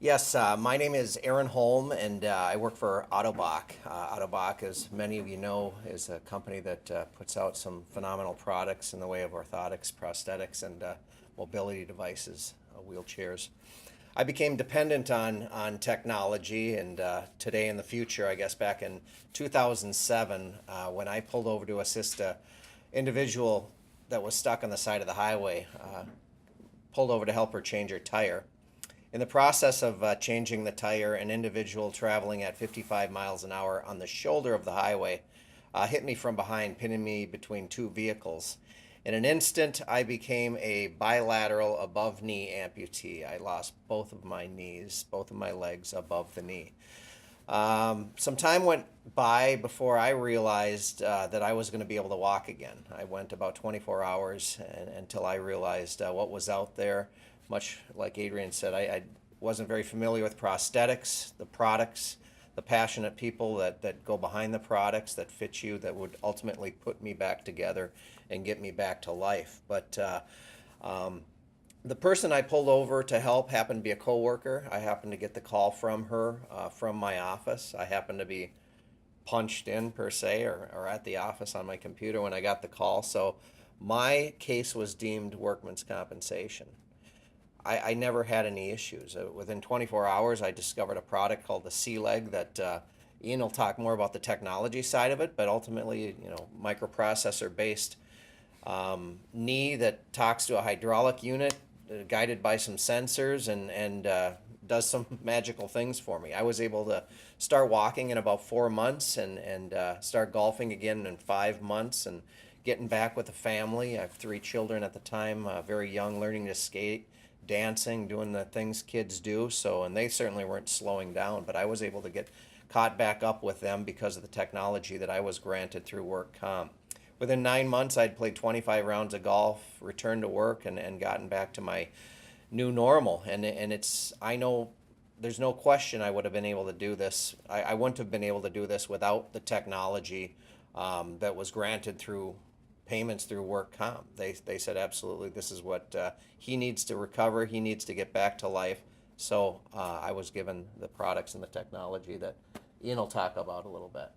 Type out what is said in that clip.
Yes, my name is Aaron Holm, and I work for Ottobock. Ottobock, as many of you know, is a company that puts out some phenomenal products in the way of orthotics, prosthetics, and mobility devices, wheelchairs. I became dependent on technology, and today in the future, I guess back in 2007, when I pulled over to assist a individual that was stuck on the side of the highway, pulled over to help her change her tire. In the process of changing the tire, an individual traveling at 55 miles an hour on the shoulder of the highway hit me from behind, pinning me between two vehicles. In an instant, I became a bilateral above knee amputee. I lost both of my knees, both of my legs above the knee. Some time went by before I realized that I was going to be able to walk again. I went about 24 hours until I realized what was out there. Much like Adrian said, I wasn't very familiar with prosthetics, the products, the passionate people that go behind the products, that fit you, that would ultimately put me back together and get me back to life. But the person I pulled over to help happened to be a coworker. I happened to get the call from her from my office. I happened to be punched in per se or at the office on my computer when I got the call. So my case was deemed workman's compensation. I never had any issues. Within 24 hours, I discovered a product called the C-Leg that Ian will talk more about the technology side of it, but ultimately, microprocessor-based knee that talks to a hydraulic unit guided by some sensors and does some magical things for me. I was able to start walking in about 4 months and start golfing again in 5 months and getting back with the family. I have 3 children at the time, very young, learning to skate, dancing, doing the things kids do. And they certainly weren't slowing down, but I was able to get caught back up with them because of the technology that I was granted through work comp. Within 9 months, I'd played 25 rounds of golf, returned to work, and gotten back to my new normal. And I know there's no question I would have been able to do this. I wouldn't have been able to do this without the technology that was granted through payments through work comp. They said absolutely this is what he needs to recover, he needs to get back to life. So I was given the products and the technology that Ian will talk about a little bit.